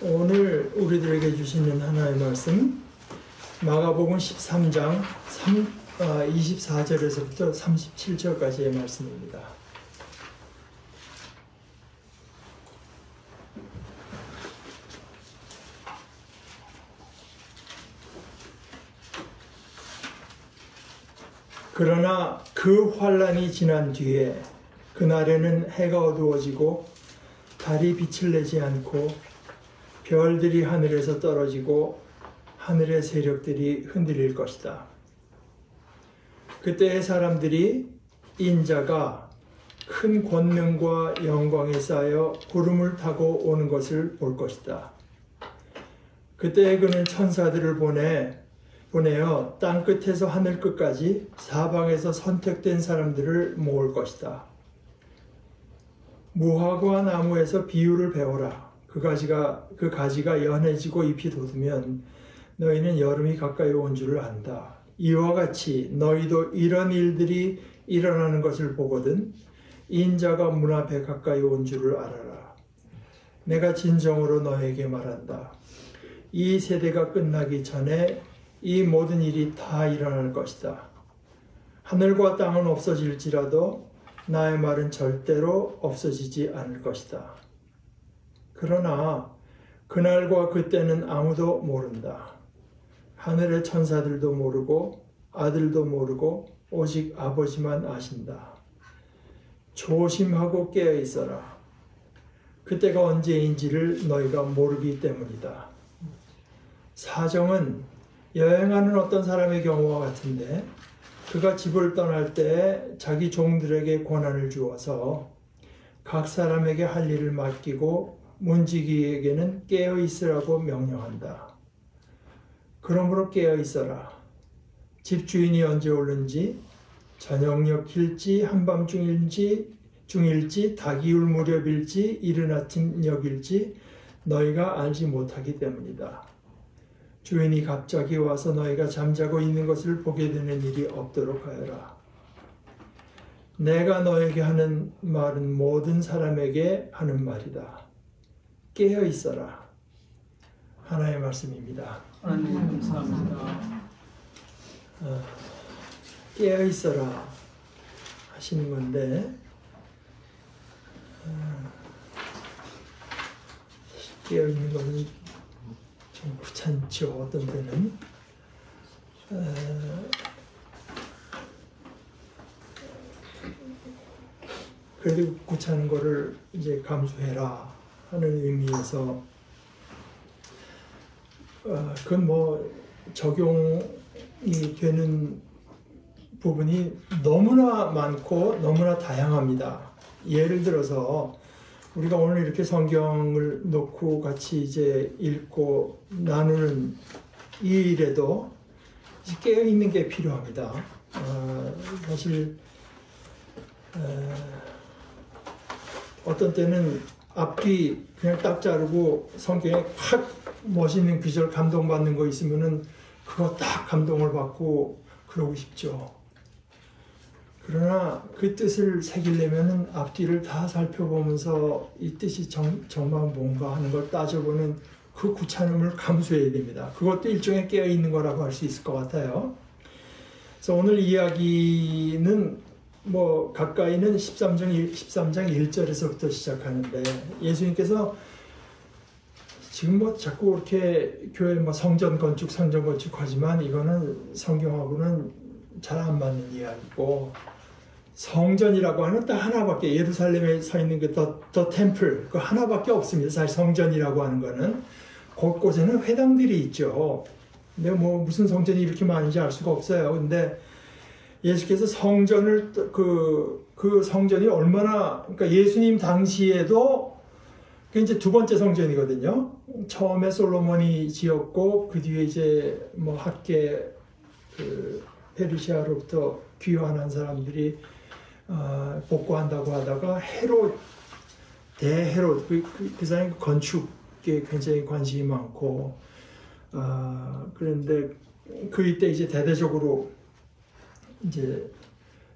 오늘 우리들에게 주시는 하나의 말씀, 마가복음 13장 24절에서부터 37절까지의 말씀입니다. 그러나 그 환란이 지난 뒤에 그날에는 해가 어두워지고 달이 빛을 내지 않고 별들이 하늘에서 떨어지고 하늘의 세력들이 흔들릴 것이다. 그때의 사람들이 인자가 큰 권능과 영광에 쌓여 구름을 타고 오는 것을 볼 것이다. 그때에 그는 천사들을 보내어 땅 끝에서 하늘 끝까지 사방에서 선택된 사람들을 모을 것이다. 무화과 나무에서 비유를 배워라. 그 가지가 연해지고 잎이 돋으면 너희는 여름이 가까이 온 줄을 안다. 이와 같이 너희도 이런 일들이 일어나는 것을 보거든 인자가 문 앞에 가까이 온 줄을 알아라. 내가 진정으로 너에게 말한다. 이 세대가 끝나기 전에 이 모든 일이 다 일어날 것이다. 하늘과 땅은 없어질지라도 나의 말은 절대로 없어지지 않을 것이다. 그러나 그날과 그때는 아무도 모른다. 하늘의 천사들도 모르고 아들도 모르고 오직 아버지만 아신다. 조심하고 깨어 있어라. 그때가 언제인지를 너희가 모르기 때문이다. 사정은 여행하는 어떤 사람의 경우와 같은데 그가 집을 떠날 때 자기 종들에게 권한을 주어서 각 사람에게 할 일을 맡기고 문지기에게는 깨어 있으라고 명령한다. 그러므로 깨어 있어라. 집주인이 언제 오는지, 저녁녘일지 한밤중일지 닭이 울 무렵일지 이른 아침녘일지 너희가 알지 못하기 때문이다. 주인이 갑자기 와서 너희가 잠자고 있는 것을 보게 되는 일이 없도록 하여라. 내가 너에게 하는 말은 모든 사람에게 하는 말이다. 깨어 있어라. 하나의 말씀입니다. 하나님 감사합니다. 깨어 있어라 하시는 건데 깨어 있는 것은 좀 귀찮죠. 어떤 때는 그래도 귀찮은 거를 이제 감수해라 하는 의미에서 그건 뭐 적용이 되는 부분이 너무나 많고 너무나 다양합니다. 예를 들어서 우리가 오늘 이렇게 성경을 놓고 같이 이제 읽고 나누는 이 일에도 깨어 있는 게 필요합니다. 사실 어떤 때는 앞뒤 그냥 딱 자르고 성경에 확 멋있는 구절 감동받는 거 있으면은 그거 딱 감동을 받고 그러고 싶죠. 그러나 그 뜻을 새기려면은 앞뒤를 다 살펴보면서 이 뜻이 정말 뭔가 하는 걸 따져보는 그 귀찮음을 감수해야 됩니다. 그것도 일종의 깨어있는 거라고 할 수 있을 것 같아요. 그래서 오늘 이야기는 뭐 가까이는 13장 1절에서부터 시작하는데 예수님께서 지금 뭐 자꾸 이렇게 교회 뭐 성전 건축 하지만 이거는 성경하고는 잘 안 맞는 이야기고 성전이라고 하는 딱 하나밖에 예루살렘에 서 있는 그 더 템플 그 하나밖에 없습니다. 사실 성전이라고 하는 거는 곳곳에는 회당들이 있죠. 근데 뭐 무슨 성전이 이렇게 많은지 알 수가 없어요. 근데 예수께서 성전을 그 성전이 얼마나 그러니까 예수님 당시에도 그 이제 두 번째 성전이거든요. 처음에 솔로몬이 지었고 그 뒤에 이제 뭐 학계 그 페르시아로부터 귀환한 사람들이 복구한다고 하다가 대헤롯 그 사람이 건축에 굉장히 관심이 많고 그런데 그 이때 이제 대대적으로 이제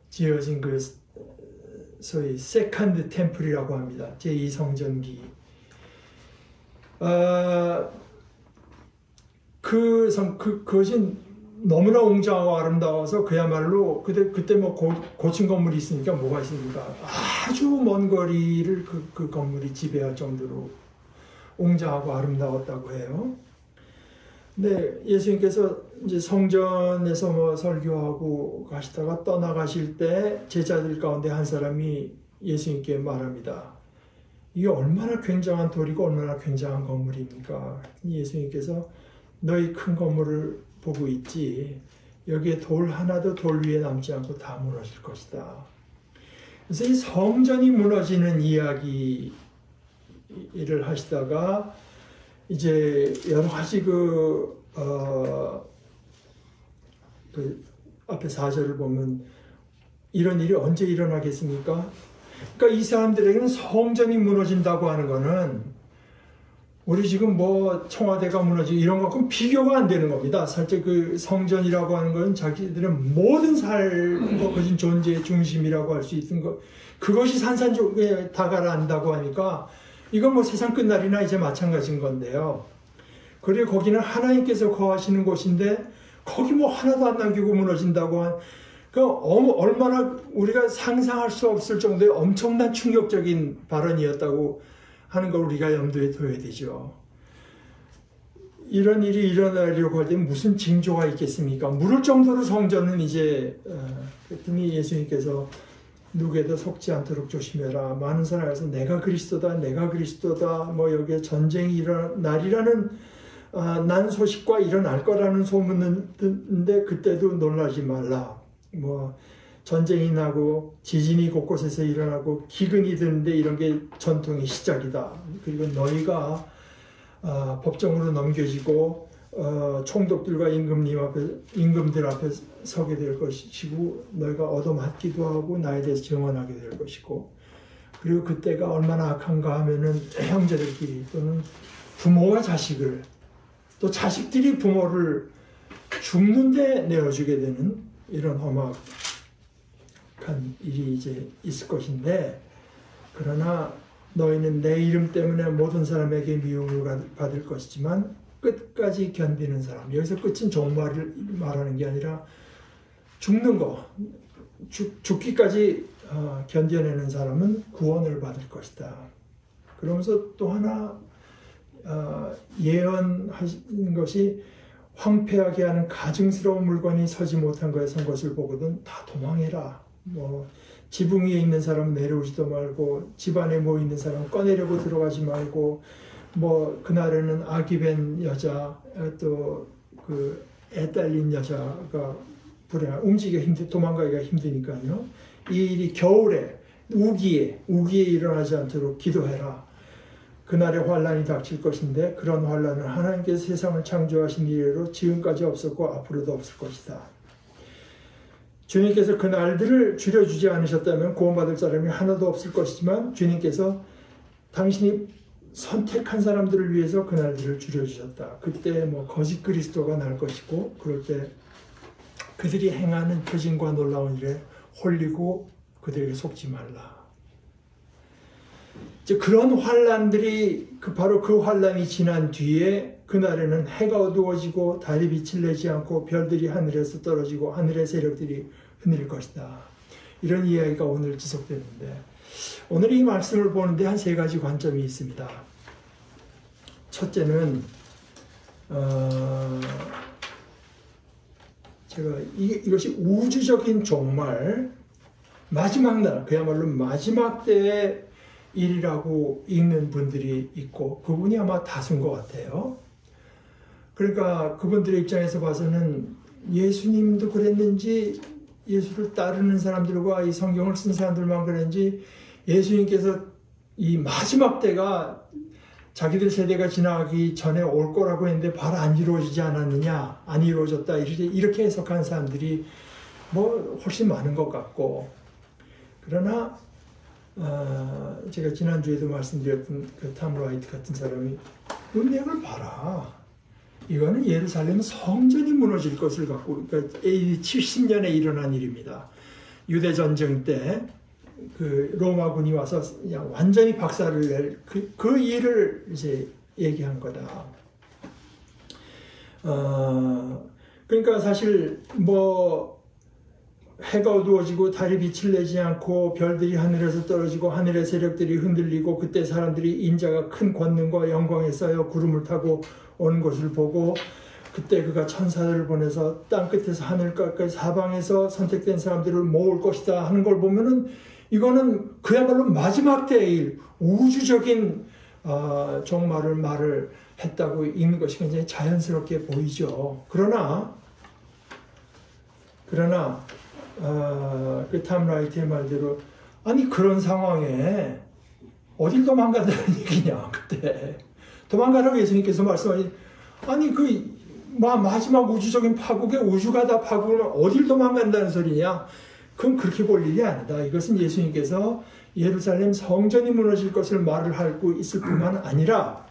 지어진 그 소위 세컨드 템플이라고 합니다. 제2성전기. 그것이 너무나 웅장하고 아름다워서 그야말로 그때 뭐 고층 건물이 있으니까 뭐가 있습니까? 아주 먼 거리를 그 건물이 지배할 정도로 웅장하고 아름다웠다고 해요. 근데 예수님께서 이제 성전에서 뭐 설교하고 가시다가 떠나가실 때 제자들 가운데 한 사람이 예수님께 말합니다. 이게 얼마나 굉장한 돌이고 얼마나 굉장한 건물입니까? 예수님께서 너희 큰 건물을 보고 있지. 여기에 돌 하나도 돌 위에 남지 않고 다 무너질 것이다. 그래서 이 성전이 무너지는 이야기를 하시다가 이제 여러 가지 그 앞에 4절을 보면 이런 일이 언제 일어나겠습니까? 그러니까 이 사람들에게는 성전이 무너진다고 하는 거는 우리 지금 뭐 청와대가 무너지고 이런 것과 비교가 안 되는 겁니다. 사실 그 성전이라고 하는 건 자기들의 모든 삶과 거진 존재의 중심이라고 할 수 있는 것, 그것이 산산조각에 다 가라앉는다고 하니까 이건 뭐 세상 끝날이나 이제 마찬가지인 건데요. 그리고 거기는 하나님께서 거하시는 곳인데 거기 뭐 하나도 안 남기고 무너진다고 한, 얼마나 우리가 상상할 수 없을 정도의 엄청난 충격적인 발언이었다고 하는 걸 우리가 염두에 둬야 되죠. 이런 일이 일어나려고 할 때 무슨 징조가 있겠습니까? 물을 정도로 성전은 이제 그랬더니 예수님께서 누구에도 속지 않도록 조심해라. 많은 사람에서 내가 그리스도다, 내가 그리스도다. 뭐 여기에 전쟁이 일어날 날이라는 난 소식과 일어날 거라는 소문은 듣는데 그때도 놀라지 말라. 뭐 전쟁이 나고 지진이 곳곳에서 일어나고 기근이 드는데 이런 게 전통의 시작이다. 그리고 너희가 법정으로 넘겨지고 총독들과 임금들 앞에 서게 될 것이고 너희가 얻어맞기도 하고 나에 대해서 증언하게 될 것이고 그리고 그때가 얼마나 악한가 하면은 형제들끼리 또는 부모가 자식을 또 자식들이 부모를 죽는데 내어주게 되는 이런 험악한 일이 이제 있을 것인데 그러나 너희는 내 이름 때문에 모든 사람에게 미움을 받을 것이지만 끝까지 견디는 사람, 여기서 끝은 종말을 말하는 게 아니라 죽는 거, 죽기까지 견뎌내는 사람은 구원을 받을 것이다. 그러면서 또 하나 예언하신 것이 황폐하게 하는 가증스러운 물건이 서지 못한 거에 선 것을 보거든 다 도망해라. 뭐 지붕 위에 있는 사람 내려오지도 말고 집 안에 모여 있는 사람 꺼내려고 들어가지 말고 뭐 그날에는 아기 벤 여자 또 그 애 딸린 여자가 불행한 도망가기가 힘드니까요. 이 일이 겨울에 우기에 일어나지 않도록 기도해라. 그날에 환란이 닥칠 것인데 그런 환란은 하나님께서 세상을 창조하신 이래로 지금까지 없었고 앞으로도 없을 것이다. 주님께서 그 날들을 줄여주지 않으셨다면 구원받을 사람이 하나도 없을 것이지만 주님께서 당신이 선택한 사람들을 위해서 그 날들을 줄여주셨다. 그때 뭐 거짓 그리스도가 날 것이고 그럴 때 그들이 행하는 표징과 놀라운 일에 홀리고 그들에게 속지 말라. 이제 그런 환란들이 바로 그 환란이 지난 뒤에 그날에는 해가 어두워지고 달이 빛을 내지 않고 별들이 하늘에서 떨어지고 하늘의 세력들이 흔들릴 것이다. 이런 이야기가 오늘 지속되는데 오늘 이 말씀을 보는데 한 세 가지 관점이 있습니다. 첫째는 제가 이것이 우주적인 종말 마지막 날 그야말로 마지막 때의 일이라고 읽는 분들이 있고 그분이 아마 다수인 것 같아요. 그러니까 그분들의 입장에서 봐서는 예수님도 그랬는지 예수를 따르는 사람들과 이 성경을 쓴 사람들만 그랬는지 예수님께서 이 마지막 때가 자기들 세대가 지나가기 전에 올 거라고 했는데 바로 안 이루어지지 않았느냐, 안 이루어졌다 이렇게 해석하는 사람들이 뭐 훨씬 많은 것 같고 그러나 제가 지난주에도 말씀드렸던 그 탐 라이트 같은 사람이 문맥을 봐라. 이거는 예루살렘 성전이 무너질 것을 갖고 그러니까 AD 70년에 일어난 일입니다. 유대 전쟁 때 그 로마군이 와서 그냥 완전히 박살을 낼 그 일을 이제 얘기한 거다. 그러니까 사실 뭐 해가 어두워지고 달이 빛을 내지 않고 별들이 하늘에서 떨어지고 하늘의 세력들이 흔들리고 그때 사람들이 인자가 큰 권능과 영광에 쌓여 구름을 타고 오는 것을 보고 그때 그가 천사들을 보내서 땅끝에서 하늘까지 사방에서 선택된 사람들을 모을 것이다 하는 걸 보면은 이거는 그야말로 마지막 때의 일, 우주적인 종말을 말을 했다고 읽는 것이 굉장히 자연스럽게 보이죠. 그러나 그 탐 라이트의 말대로 아니 그런 상황에 어딜 도망간다는 얘기냐. 그때 도망가라고 예수님께서 말씀하신 아니 그 마지막 우주적인 파국에 우주가 다 파국을 어딜 도망간다는 소리냐. 그건 그렇게 볼 일이 아니다. 이것은 예수님께서 예루살렘 성전이 무너질 것을 말을 하고 있을 뿐만 아니라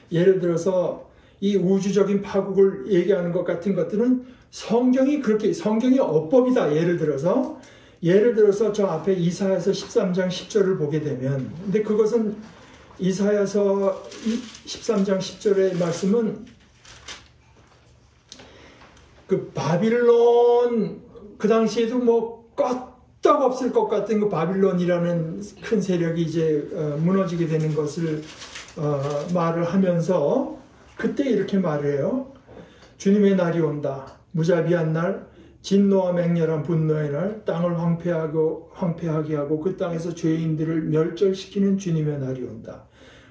예를 들어서 이 우주적인 파국을 얘기하는 것 같은 것들은 성경이 어법이다. 예를 들어서 저 앞에 이사야서 13장 10절을 보게 되면 근데 그것은 이사야서 13장 10절의 말씀은 그 바빌론 그 당시에도 뭐 껐떡 없을 것 같은 그 바빌론이라는 큰 세력이 이제 무너지게 되는 것을 말을 하면서 그때 이렇게 말해요. 주님의 날이 온다. 무자비한 날, 진노와 맹렬한 분노의 날, 땅을 황폐하게 하고 그 땅에서 죄인들을 멸절시키는 주님의 날이 온다.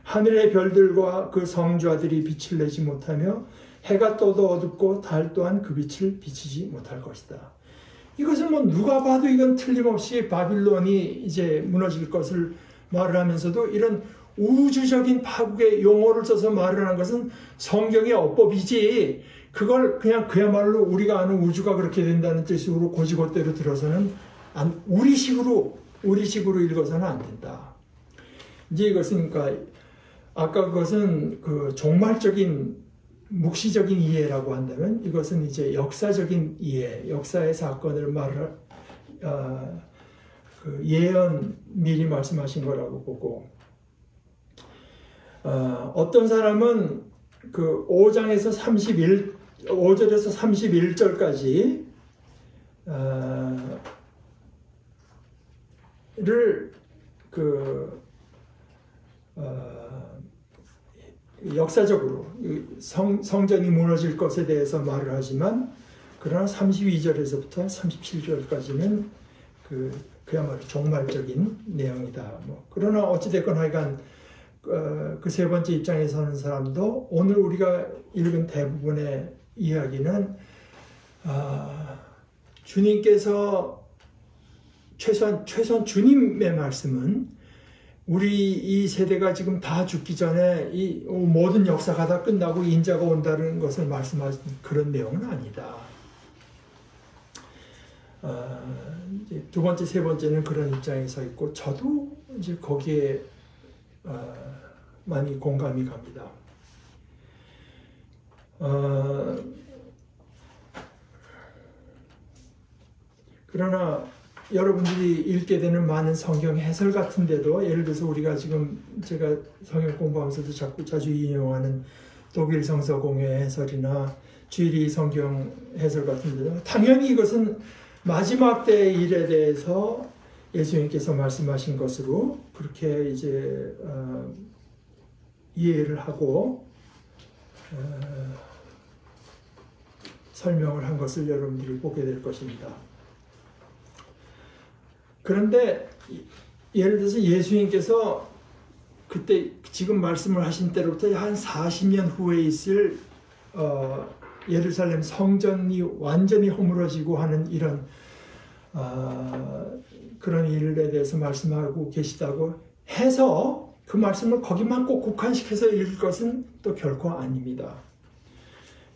하늘의 별들과 그 성좌들이 빛을 내지 못하며 해가 떠도 어둡고 달 또한 그 빛을 비치지 못할 것이다. 이것은 뭐 누가 봐도 이건 틀림없이 바빌론이 이제 무너질 것을 말을 하면서도 이런 우주적인 파국의 용어를 써서 말을 하는 것은 성경의 어법이지 그걸 그냥 그야말로 우리가 아는 우주가 그렇게 된다는 뜻으로 고지고대로 들어서는 우리식으로 읽어서는 안 된다. 이제 이것은 그러니까 아까 그것은 그 종말적인 묵시적인 이해라고 한다면 이것은 이제 역사적인 이해, 역사의 사건을 그 예언 미리 말씀하신 거라고 보고 어떤 사람은 그 5절에서 31절까지 역사적으로 성전이 무너질 것에 대해서 말을 하지만 그러나 32절에서부터 37절까지는 그야말로 종말적인 내용이다. 그러나 어찌됐건 하여간 그 세 번째 입장에 서는 사람도 오늘 우리가 읽은 대부분의 이야기는 주님께서 최소한 주님의 말씀은 우리 이 세대가 지금 다 죽기 전에 이 모든 역사가 다 끝나고 인자가 온다는 것을 말씀하신 그런 내용은 아니다. 이제 두 번째, 세 번째는 그런 입장에 서 있고 저도 이제 거기에 많이 공감이 갑니다. 그러나 여러분들이 읽게 되는 많은 성경 해설 같은데도 예를 들어서 우리가 지금 제가 성경 공부하면서도 자주 인용하는 독일 성서공회 해설이나 주일이 성경 해설 같은데도 당연히 이것은 마지막 때의 일에 대해서 예수님께서 말씀하신 것으로 그렇게 이제 이해를 하고 설명을 한 것을 여러분들이 보게 될 것입니다. 그런데 예를 들어서 예수님께서 그때 지금 말씀을 하신 때로부터 한 40년 후에 있을 예루살렘 성전이 완전히 허물어지고 하는 이런 그런 일에 대해서 말씀하고 계시다고 해서 그 말씀을 거기만 꼭 국한시켜서 읽을 것은 또 결코 아닙니다.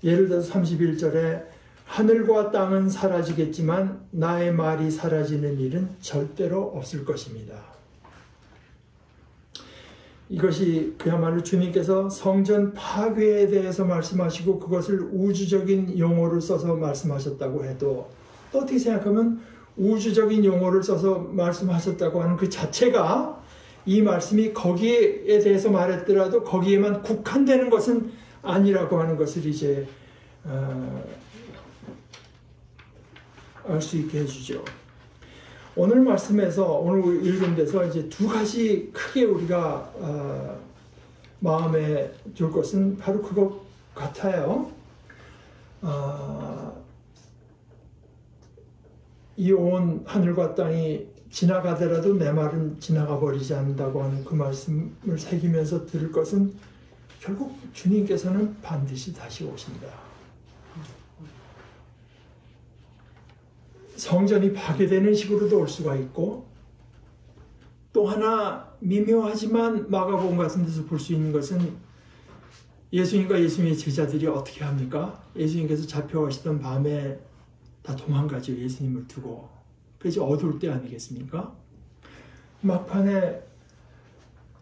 예를 들어서 31절에 하늘과 땅은 사라지겠지만 나의 말이 사라지는 일은 절대로 없을 것입니다. 이것이 그야말로 주님께서 성전 파괴에 대해서 말씀하시고 그것을 우주적인 용어를 써서 말씀하셨다고 해도 또 어떻게 생각하면 우주적인 용어를 써서 말씀하셨다고 하는 그 자체가 이 말씀이 거기에 대해서 말했더라도 거기에만 국한되는 것은 아니라고 하는 것을 이제 알 수 있게 해주죠. 오늘 말씀에서 오늘 읽은 데서 이제 두 가지 크게 우리가 마음에 둘 것은 바로 그것 같아요. 이 온 하늘과 땅이 지나가더라도 내 말은 지나가 버리지 않는다고 하는 그 말씀을 새기면서 들을 것은 결국 주님께서는 반드시 다시 오신다. 성전이 파괴되는 식으로도 올 수가 있고, 또 하나 미묘하지만 마가복음 같은 데서 볼 수 있는 것은 예수님과 예수님의 제자들이 어떻게 합니까? 예수님께서 잡혀가시던 밤에 다 도망가죠. 예수님을 두고. 그래서 어두울 때 아니겠습니까? 막판에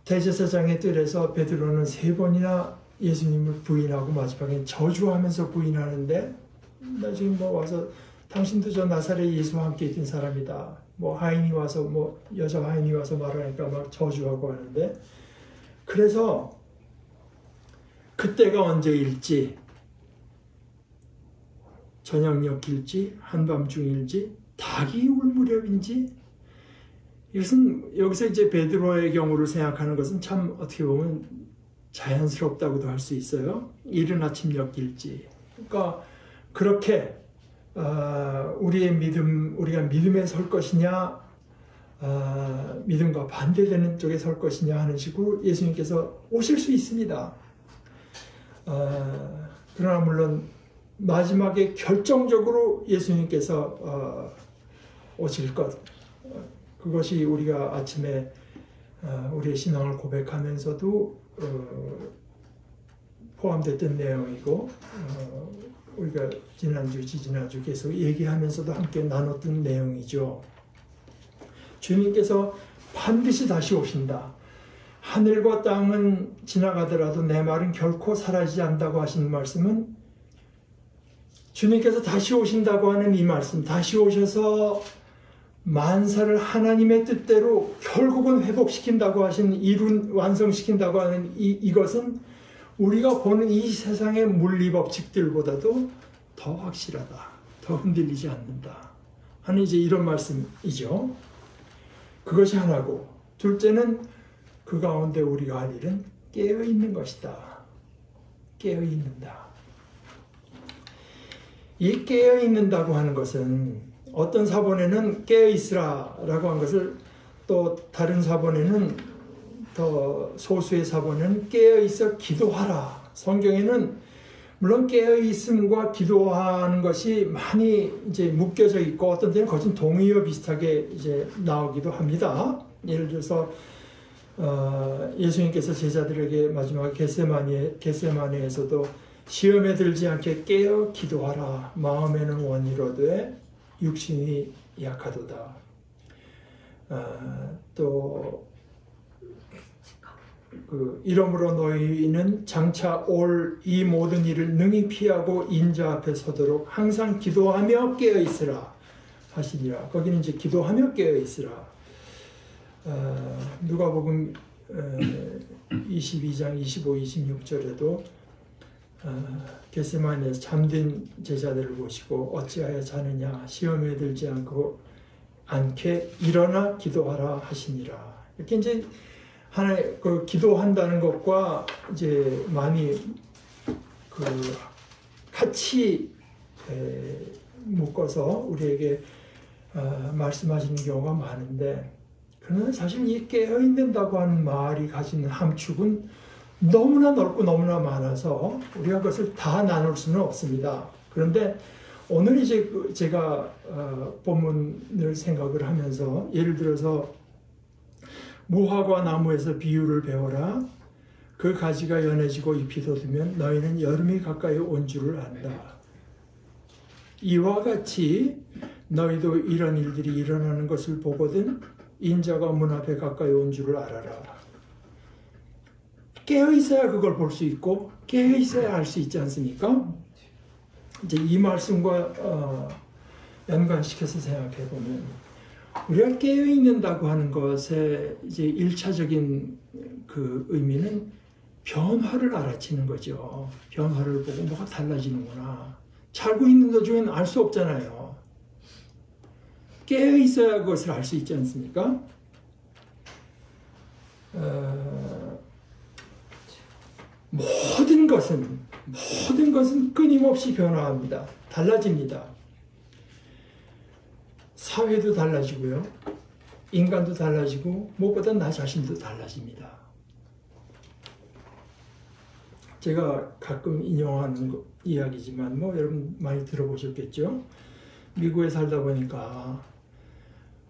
대제사장의 뜰에서 베드로는 3번이나 예수님을 부인하고 마지막에 저주하면서 부인하는데, 나 지금 뭐 와서 당신도 저 나사렛 예수와 함께 있던 사람이다. 뭐 하인이 와서 뭐 여자 하인이 와서 말하니까 막 저주하고 하는데, 그래서 그때가 언제일지, 저녁녘일지 한밤중일지 닭이 울 무렵인지, 이것은 여기서 이제 베드로의 경우를 생각하는 것은 참 어떻게 보면 자연스럽다고도 할 수 있어요. 이른 아침녘일지. 그러니까 그렇게 우리의 믿음, 우리가 믿음에 설 것이냐, 믿음과 반대되는 쪽에 설 것이냐 하는 식으로 예수님께서 오실 수 있습니다. 그러나 물론 마지막에 결정적으로 예수님께서 오실 것, 그것이 우리가 아침에 우리의 신앙을 고백하면서도 포함됐던 내용이고, 우리가 지난주, 지지난주 계속 얘기하면서도 함께 나눴던 내용이죠. 주님께서 반드시 다시 오신다. 하늘과 땅은 지나가더라도 내 말은 결코 사라지지 않는다고 하시는 말씀은, 주님께서 다시 오신다고 하는 이 말씀, 다시 오셔서 만사를 하나님의 뜻대로 결국은 회복시킨다고 하신, 완성시킨다고 하는 이것은 우리가 보는 이 세상의 물리법칙들보다도 더 확실하다, 더 흔들리지 않는다 하는 이제 이런 말씀이죠. 그것이 하나고, 둘째는 그 가운데 우리가 할 일은 깨어있는 것이다. 깨어있는다. 이 깨어있는다고 하는 것은 어떤 사본에는 깨어있으라 라고 한 것을, 또 다른 사본에는, 더 소수의 사본에는 깨어있어 기도하라. 성경에는 물론 깨어있음과 기도하는 것이 많이 이제 묶여져 있고, 어떤 때는 거진 동의어 비슷하게 이제 나오기도 합니다. 예를 들어서 예수님께서 제자들에게 마지막 겟세마네에서도 시험에 들지 않게 깨어 기도하라. 마음에는 원이로되 육신이 약하도다. 또 이러므로 너희는 장차 올 이 모든 일을 능히 피하고 인자 앞에 서도록 항상 기도하며 깨어 있으라 하시니라. 거기는 이제 기도하며 깨어 있으라. 누가복음 22장 25, 26절에도 겟세마네에서 잠든 제자들을 보시고 어찌하여 자느냐, 시험에 들지 않게 일어나 기도하라 하시니라. 이렇게 이제 하나의 기도한다는 것과 이제 많이 같이 묶어서 우리에게 말씀하시는 경우가 많은데, 그러나 사실 이 깨어있는다고 하는 말이 가지는 함축은 너무나 넓고 너무나 많아서 우리가 그것을 다 나눌 수는 없습니다. 그런데 오늘 이제 제가 본문을 생각을 하면서, 예를 들어서 무화과 나무에서 비유를 배워라. 그 가지가 연해지고 잎이 돋으면 너희는 여름이 가까이 온 줄을 안다. 이와 같이 너희도 이런 일들이 일어나는 것을 보거든 인자가 문 앞에 가까이 온 줄을 알아라. 깨어 있어야 그걸 볼 수 있고, 깨어 있어야 알 수 있지 않습니까? 이제 이 말씀과 연관시켜서 생각해 보면, 우리가 깨어 있는다고 하는 것의 이제 1차적인 그 의미는 변화를 알아채는 거죠. 변화를 보고 뭐가 달라지는구나. 살고 있는 도중에는 알 수 없잖아요. 깨어 있어야 그것을 알 수 있지 않습니까? 모든 것은 끊임없이 변화합니다. 달라집니다. 사회도 달라지고요. 인간도 달라지고 무엇보다 나 자신도 달라집니다. 제가 가끔 인용하는 이야기지만 뭐 여러분 많이 들어보셨겠죠? 미국에 살다 보니까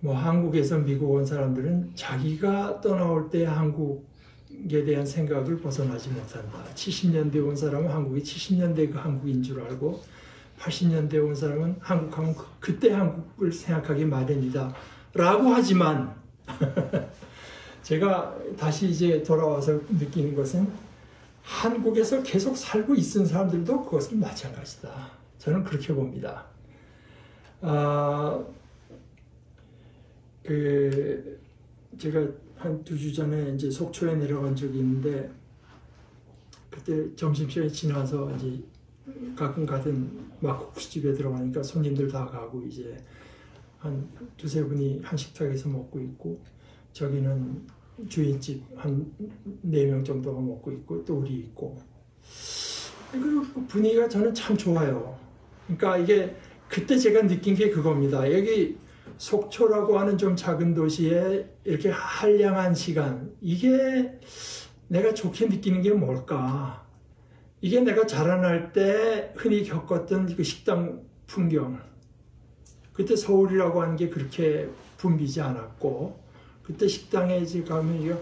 뭐 한국에서 미국 온 사람들은 자기가 떠나올 때 한국에 대한 생각을 벗어나지 못한다. 70년대 온 사람은 한국이 70년대 그 한국인 줄 알고 80년대 온 사람은 한국하면 그때 한국을 생각하기 마련이다 라고 하지만 제가 다시 이제 돌아와서 느끼는 것은 한국에서 계속 살고 있은 사람들도 그것은 마찬가지다. 저는 그렇게 봅니다. 제가 한 2주 전에 이제 속초에 내려간 적이 있는데 그때 점심시간이 지나서 이제 가끔 가던 막국수집에 들어가니까 손님들 다 가고 이제 한 2-3분이 한 식탁에서 먹고 있고 저기는 주인집 한 4명 정도가 먹고 있고 또 우리 있고 그 분위기가 저는 참 좋아요. 그러니까 이게 그때 제가 느낀 게 그겁니다. 여기 속초라고 하는 좀 작은 도시에 이렇게 한량한 시간 이게 내가 좋게 느끼는 게 뭘까? 이게 내가 자라날 때 흔히 겪었던 그 식당 풍경 그때 서울이라고 하는 게 그렇게 붐비지 않았고 그때 식당에 이제 가면 이거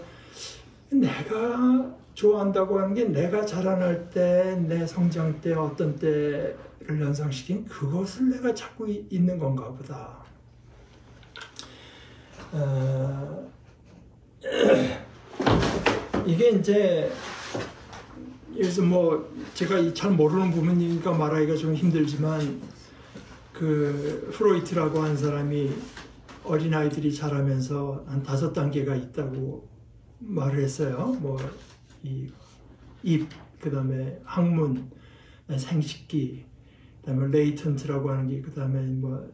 내가 좋아한다고 하는 게 내가 자라날 때, 내 성장 때 어떤 때를 연상시킨 그것을 내가 찾고 있는 건가 보다. 이게 이제 여기서 뭐 제가 잘 모르는 부분이니까 말하기가 좀 힘들지만 그 프로이트라고 한 사람이 어린아이들이 자라면서 한 5단계가 있다고 말을 했어요. 뭐 입, 그 다음에 항문, 생식기, 그 다음에 레이턴트라고 하는 게, 그 다음에 뭐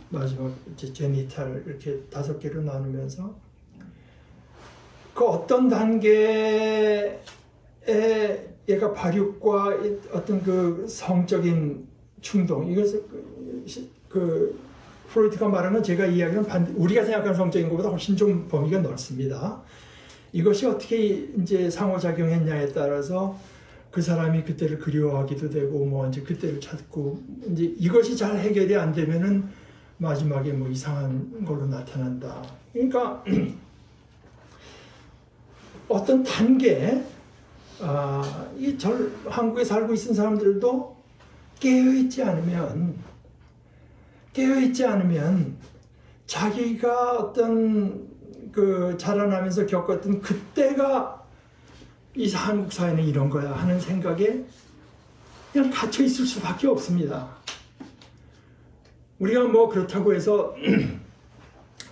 마지막 이제 제니탈 이렇게 5개로 나누면서 그 어떤 단계에 얘가 발육과 어떤 그 성적인 충동 이것을 그 프로이트가 말하는 제가 이야기하는 우리가 생각하는 성적인 것보다 훨씬 좀 범위가 넓습니다. 이것이 어떻게 이제 상호작용했냐에 따라서 그 사람이 그때를 그리워하기도 되고 뭐 이제 그때를 찾고 이제 이것이 잘 해결이 안 되면은 마지막에 뭐 이상한 걸로 나타난다. 그러니까 어떤 단계 한국에 살고 있는 사람들도 깨어있지 않으면 자기가 어떤 그 자라나면서 겪었던 그때가 이 한국 사회는 이런 거야 하는 생각에 그냥 갇혀 있을 수밖에 없습니다. 우리가 뭐 그렇다고 해서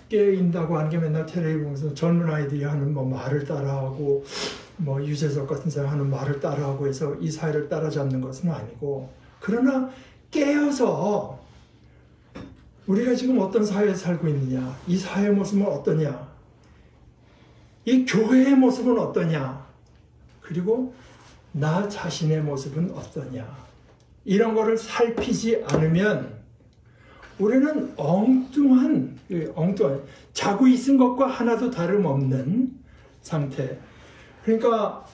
깨어있다고 하는 게 맨날 텔레비전 보면서 젊은 아이들이 하는 뭐 말을 따라하고 뭐 유재석 같은 사람 하는 말을 따라하고 해서 이 사회를 따라잡는 것은 아니고 그러나 깨어서 우리가 지금 어떤 사회에 살고 있느냐, 이 사회의 모습은 어떠냐, 이 교회의 모습은 어떠냐, 그리고 나 자신의 모습은 어떠냐, 이런 거를 살피지 않으면 우리는 엉뚱한 자고 있은 것과 하나도 다름없는 상태. 그러니까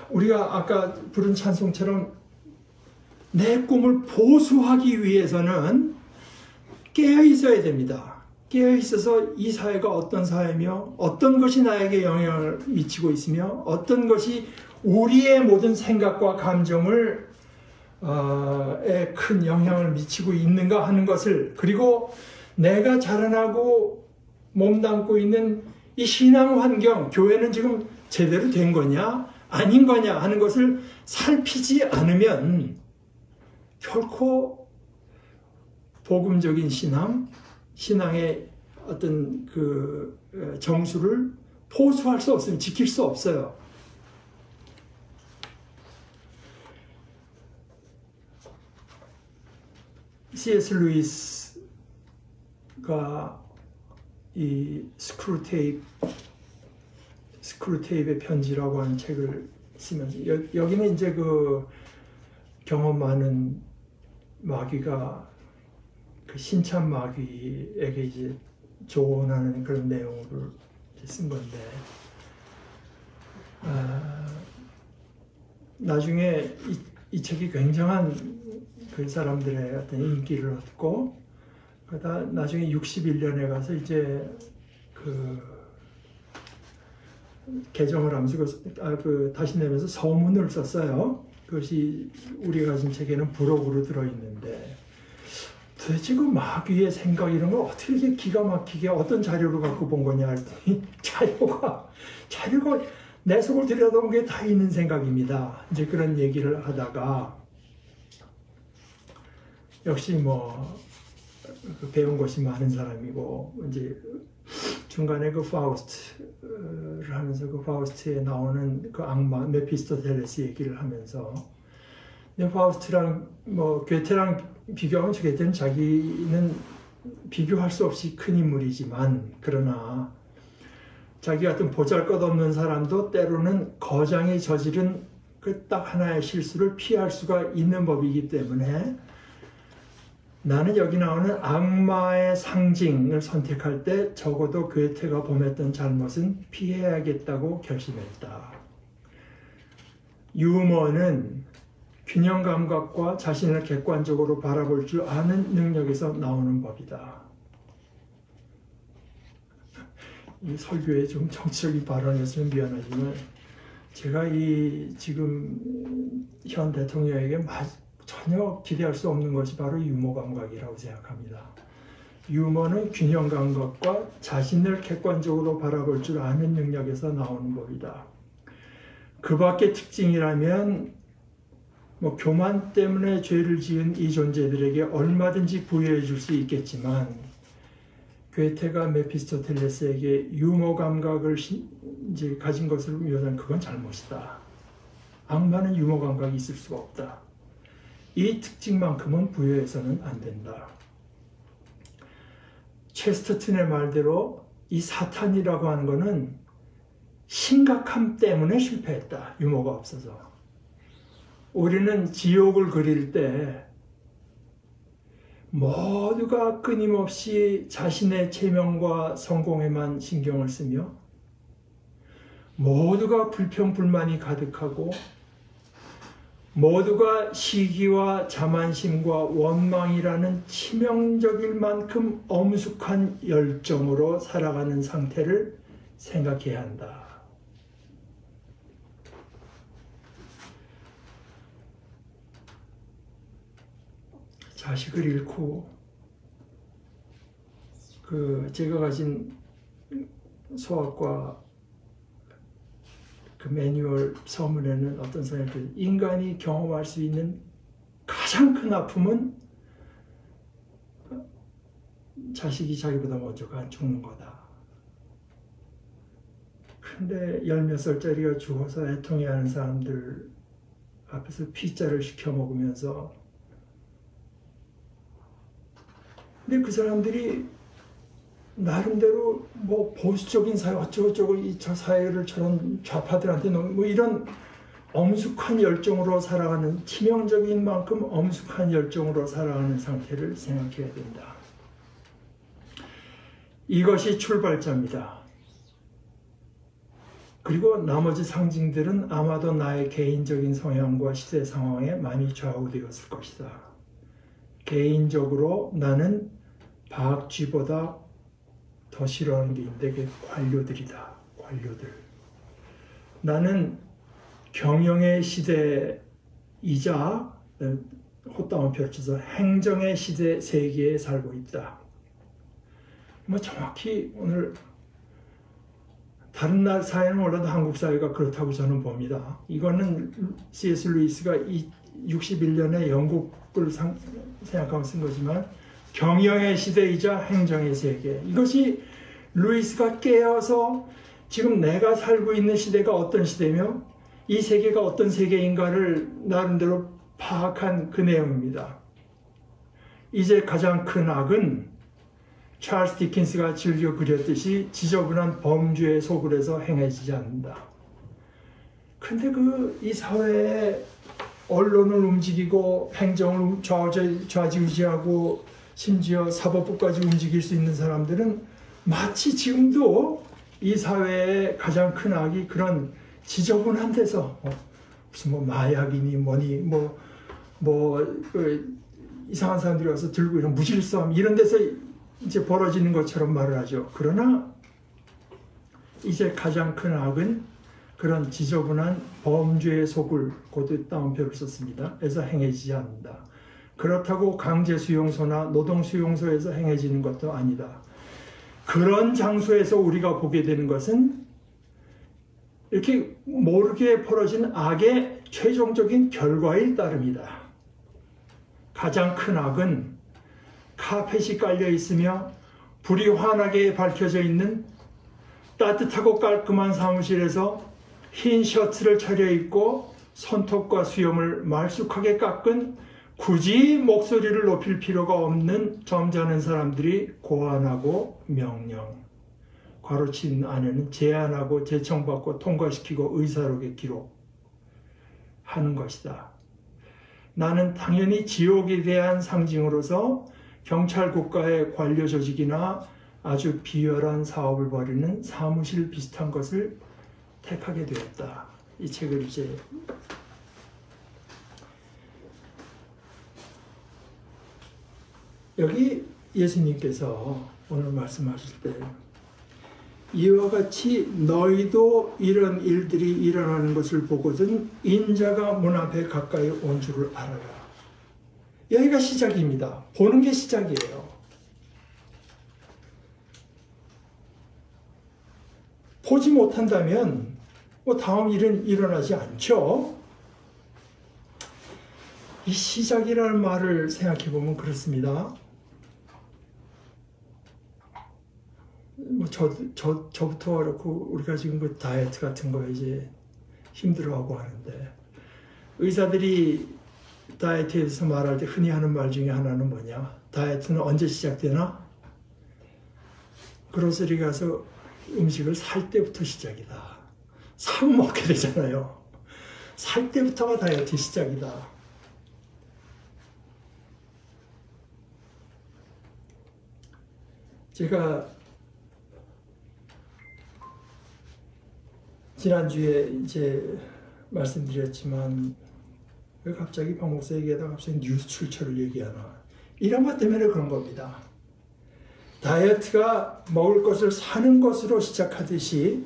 우리가 아까 부른 찬송처럼 내 꿈을 보수하기 위해서는 깨어 있어야 됩니다. 깨어 있어서 이 사회가 어떤 사회며 어떤 것이 나에게 영향을 미치고 있으며 어떤 것이 우리의 모든 생각과 감정을 큰 영향을 미치고 있는가 하는 것을, 그리고 내가 자라나고 몸담고 있는 이 신앙 환경, 교회는 지금 제대로 된 거냐 아닌 거냐 하는 것을 살피지 않으면 결코 복음적인 신앙, 신앙의 어떤 그 정수를 포수할 수 없으면 지킬 수 없어요. C.S. 루이스가 이 스크루테이프의 편지라고 하는 책을 쓰면서 여기는 이제 그 경험 많은 마귀가 그 신참 마귀에게 이제 조언하는 그런 내용을 쓴 건데, 나중에 이 책이 굉장한 그 사람들의 어떤 인기를 얻고, 그러다 나중에 61년에 가서 이제 그 개정을 하면서 다시 내면서 서문을 썼어요. 그것이 우리가 가진 책에는 부록으로 들어있는데, 도대체 그 마귀의 생각 이런 걸 어떻게 이렇게 기가 막히게 어떤 자료를 갖고 본 거냐 했더니 자료가 내 속을 들여다본 게 다 있는 생각입니다. 이제 그런 얘기를 하다가 역시 뭐 배운 것이 많은 사람이고, 이제 중간에 그 파우스트를 하면서 그 파우스트에 나오는 그 악마 메피스토텔레스 얘기를 하면서, 파우스트랑 뭐 괴테랑 비교하면 괴테는 자기는 비교할 수 없이 큰 인물이지만, 그러나 자기 같은 보잘것없는 사람도 때로는 거장이 저지른 그 딱 하나의 실수를 피할 수가 있는 법이기 때문에, 나는 여기 나오는 악마의 상징을 선택할 때 적어도 괴테가 범했던 잘못은 피해야겠다고 결심했다. 유머는 균형 감각과 자신을 객관적으로 바라볼 줄 아는 능력에서 나오는 법이다. 이 설교에 좀 정치적인 발언이었으면 미안하지만, 제가 이 지금 현 대통령에게 전혀 기대할 수 없는 것이 바로 유머 감각이라고 생각합니다. 유머는 균형 감각과 자신을 객관적으로 바라볼 줄 아는 능력에서 나오는 법이다. 그 밖의 특징이라면 뭐 교만 때문에 죄를 지은 이 존재들에게 얼마든지 부여해 줄 수 있겠지만, 괴테가 메피스토텔레스에게 유머 감각을 이제 가진 것을 묘사한 그건 잘못이다. 악마는 유머 감각이 있을 수가 없다. 이 특징만큼은 부여해서는 안 된다. 체스터튼의 말대로 이 사탄이라고 하는 것은 심각함 때문에 실패했다. 유머가 없어서. 우리는 지옥을 그릴 때 모두가 끊임없이 자신의 체면과 성공에만 신경을 쓰며, 모두가 불평불만이 가득하고, 모두가 시기와 자만심과 원망이라는 치명적일 만큼 엄숙한 열정으로 살아가는 상태를 생각해야 한다. 자식을 잃고 제가 가진 소아과 그 매뉴얼 서문에는 어떤 사람이 인간이 경험할 수 있는 가장 큰 아픔은 자식이 자기보다 먼저 죽는 거다. 근데 10몇 살짜리가 죽어서 애통해하는 사람들 앞에서 피자를 시켜 먹으면서, 근데 그 사람들이 나름대로 뭐 보수적인 사회 어쩌고저쩌고 저 사회를 저런 좌파들한테 뭐 이런 엄숙한 열정으로 살아가는, 치명적인 만큼 엄숙한 열정으로 살아가는 상태를 생각해야 된다. 이것이 출발점이다. 그리고 나머지 상징들은 아마도 나의 개인적인 성향과 시대 상황에 많이 좌우되었을 것이다. 개인적으로 나는 박쥐보다 더 싫어하는 게 있는데 그게 관료들이다. 관료들. 나는 경영의 시대이자 헛다운 펼쳐서 행정의 시대 세계에 살고 있다. 뭐 정확히 오늘 다른 나라 사회는 몰라도 한국 사회가 그렇다고 저는 봅니다. 이거는 C.S. 루이스가 61년에 영국을 생각하면 쓴 거지만, 경영의 시대이자 행정의 세계. 이것이 루이스가 깨어서 지금 내가 살고 있는 시대가 어떤 시대며 이 세계가 어떤 세계인가를 나름대로 파악한 그 내용입니다. 이제 가장 큰 악은 찰스 디킨스가 즐겨 그렸듯이 지저분한 범죄의 소굴에서 행해지지 않는다. 근데 이 사회에 언론을 움직이고 행정을 좌지우지하고 심지어 사법부까지 움직일 수 있는 사람들은 마치 지금도 이 사회의 가장 큰 악이 그런 지저분한 데서 무슨 마약이니 뭐니 이상한 사람들이 와서 들고 이런 무질서함 이런 데서 이제 벌어지는 것처럼 말을 하죠. 그러나 이제 가장 큰 악은 그런 지저분한 범죄의 속을 곧 따옴표를 썼습니다. 에서 행해지지 않는다. 그렇다고 강제수용소나 노동수용소에서 행해지는 것도 아니다. 그런 장소에서 우리가 보게 되는 것은 이렇게 모르게 벌어진 악의 최종적인 결과일 따름이다. 가장 큰 악은 카펫이 깔려 있으며 불이 환하게 밝혀져 있는 따뜻하고 깔끔한 사무실에서 흰 셔츠를 차려입고 손톱과 수염을 말쑥하게 깎은 굳이 목소리를 높일 필요가 없는 점잖은 사람들이 고안하고 명령, 괄호친 안에는 제안하고 제청받고 통과시키고 의사록에 기록하는 것이다. 나는 당연히 지옥에 대한 상징으로서 경찰 국가의 관료 조직이나 아주 비열한 사업을 벌이는 사무실 비슷한 것을 택하게 되었다. 이 책을 이제 여기 예수님께서 오늘 말씀하실 때 이와 같이 너희도 이런 일들이 일어나는 것을 보거든 인자가 문 앞에 가까이 온 줄을 알아라. 여기가 시작입니다. 보는 게 시작이에요. 보지 못한다면 다음 일은 일어나지 않죠. 이 시작이라는 말을 생각해 보면 그렇습니다. 저부터 그렇고 우리가 지금 다이어트 같은 거 이제 힘들어하고 하는데 의사들이 다이어트에 대해서 말할 때 흔히 하는 말 중에 하나는 뭐냐? 다이어트는 언제 시작되나? 그로서리 가서 음식을 살 때부터 시작이다. 사면 먹게 되잖아요. 살 때부터가 다이어트 시작이다. 제가 지난주에 이제 말씀드렸지만 왜 갑자기 박 목사 얘기하다가 갑자기 뉴스 출처를 얘기하나. 이런 것 때문에 그런 겁니다. 다이어트가 먹을 것을 사는 것으로 시작하듯이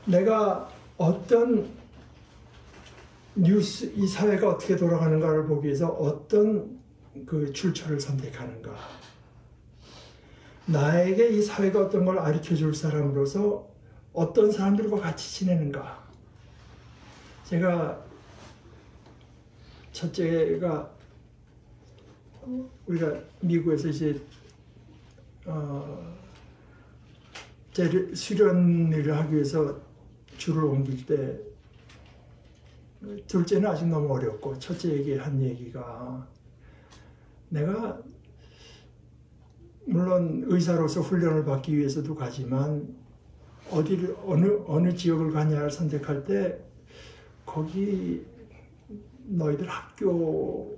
내가 어떤 뉴스, 이 사회가 어떻게 돌아가는가를 보기 위해서 어떤 그 출처를 선택하는가. 나에게 이 사회가 어떤 걸 가르쳐 줄 사람으로서 어떤 사람들과 같이 지내는가. 제가 첫째가 우리가 미국에서 이제 수련을 하기 위해서 줄을 옮길 때 둘째는 아직 너무 어렸고 첫째에게 한 얘기가 내가 물론 의사로서 훈련을 받기 위해서도 가지만 어느 지역을 가냐를 선택할 때 거기 너희들 학교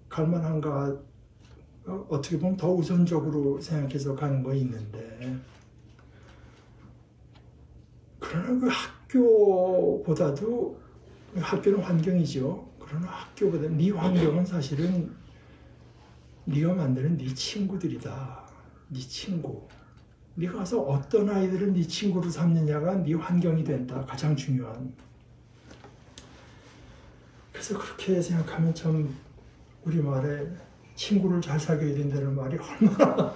갈 만한가 어떻게 보면 더 우선적으로 생각해서 가는 거 있는데 그러나 그 학교보다도 학교는 환경이죠. 그러나 학교보다 네 환경은 사실은 네가 만드는 네 친구들이다. 네 친구. 네가 가서 어떤 아이들을 네 친구로 삼느냐가 네 환경이 된다. 가장 중요한. 그래서 그렇게 생각하면 참 우리말에 친구를 잘 사귀어야 된다는 말이 얼마나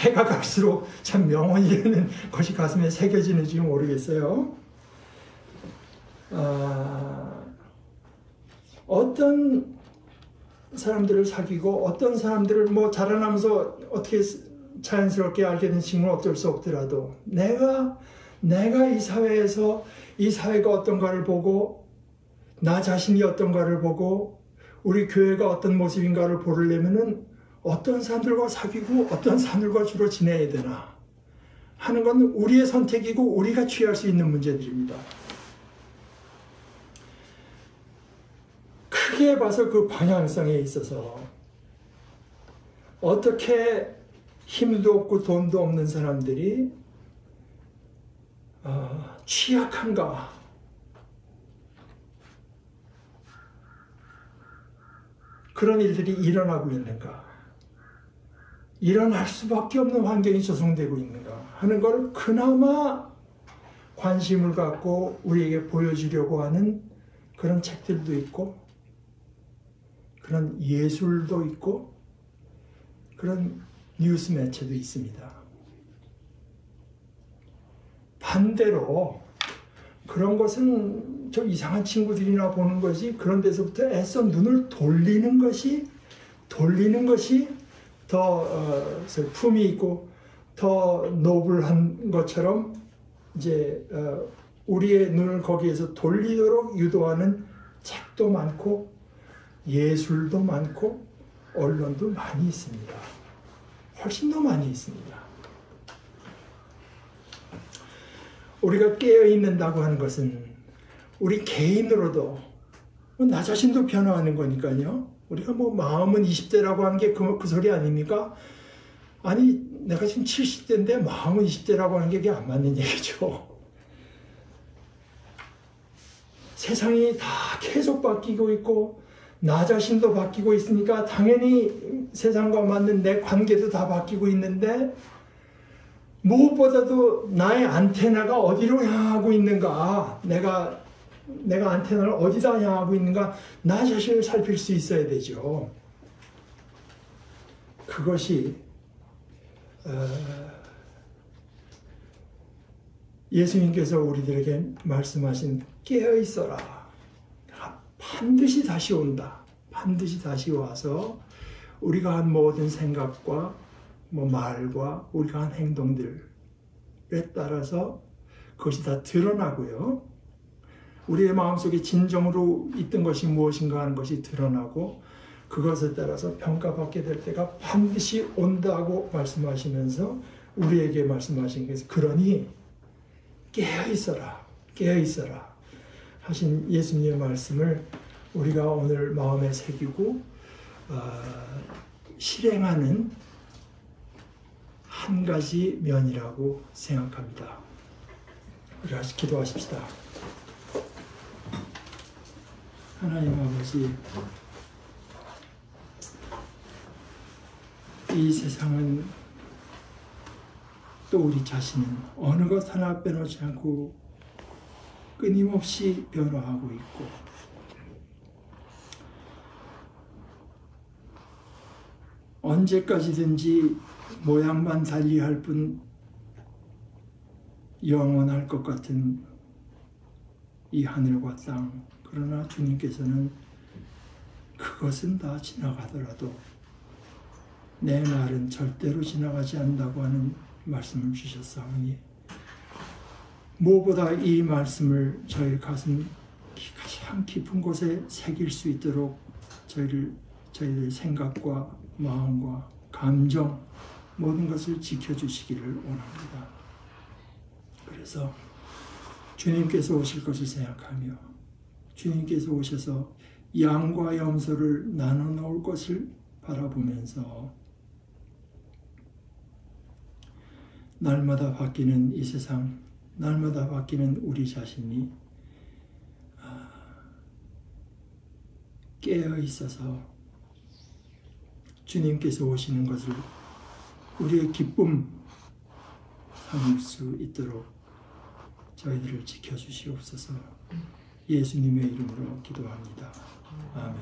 해가 갈수록 참 명언이 되는 것이 가슴에 새겨지는지 모르겠어요. 어떤 사람들을 사귀고 어떤 사람들을 뭐 자라나면서 어떻게 자연스럽게 알게 된 친구는 어쩔 수 없더라도 내가 이 사회에서 이 사회가 어떤가를 보고 나 자신이 어떤가를 보고 우리 교회가 어떤 모습인가를 보려면은 어떤 사람들과 사귀고 어떤 사람들과 주로 지내야 되나 하는 건 우리의 선택이고 우리가 취할 수 있는 문제들입니다. 크게 봐서 그 방향성에 있어서 어떻게 힘도 없고 돈도 없는 사람들이 취약한가, 그런 일들이 일어나고 있는가, 일어날 수밖에 없는 환경이 조성되고 있는가 하는 걸 그나마 관심을 갖고 우리에게 보여주려고 하는 그런 책들도 있고 그런 예술도 있고 그런 뉴스 매체도 있습니다. 반대로 그런 것은 좀 이상한 친구들이나 보는 것이, 그런 데서부터 애써 눈을 돌리는 것이 더 품이 있고 더 노블한 것처럼 이제 우리의 눈을 거기에서 돌리도록 유도하는 책도 많고 예술도 많고 언론도 많이 있습니다. 훨씬 더 많이 있습니다. 우리가 깨어있는다고 하는 것은 우리 개인으로도 나 자신도 변화하는 거니까요. 우리가 뭐 마음은 20대라고 하는 게 그 소리 아닙니까? 아니 내가 지금 70대인데 마음은 20대라고 하는 게 그게 안 맞는 얘기죠. 세상이 다 계속 바뀌고 있고 나 자신도 바뀌고 있으니까 당연히 세상과 맞는 내 관계도 다 바뀌고 있는데, 무엇보다도 나의 안테나가 어디로 향하고 있는가, 내가 안테나를 어디다 향하고 있는가, 나 자신을 살필 수 있어야 되죠. 그것이 예수님께서 우리들에게 말씀하신 깨어있어라, 반드시 다시 온다, 반드시 다시 와서 우리가 한 모든 생각과 말과 우리가 한 행동들에 따라서 그것이 다 드러나고요. 우리의 마음속에 진정으로 있던 것이 무엇인가 하는 것이 드러나고 그것에 따라서 평가받게 될 때가 반드시 온다고 말씀하시면서 우리에게 말씀하신 것이, 그러니 깨어있어라, 깨어있어라 하신 예수님의 말씀을 우리가 오늘 마음에 새기고 실행하는 한 가지 면이라고 생각합니다. 우리 같이 기도하십시다. 하나님 아버지, 이 세상은 또 우리 자신은 어느 것 하나 빼놓지 않고 끊임없이 변화하고 있고, 언제까지든지 모양만 달리할 뿐 영원할 것 같은 이 하늘과 땅, 그러나 주님께서는 그것은 다 지나가더라도 내 말은 절대로 지나가지 않는다고 하는 말씀을 주셨사오니, 무엇보다 이 말씀을 저희 가슴 가장 깊은 곳에 새길 수 있도록 저희들 생각과 마음과 감정 모든 것을 지켜주시기를 원합니다. 그래서 주님께서 오실 것을 생각하며 주님께서 오셔서 양과 염소를 나눠 놓을 것을 바라보면서 날마다 바뀌는 이 세상, 날마다 바뀌는 우리 자신이 깨어 있어서 주님께서 오시는 것을 우리의 기쁨 삼을 수 있도록 저희들을 지켜주시옵소서. 예수님의 이름으로 기도합니다. 아멘.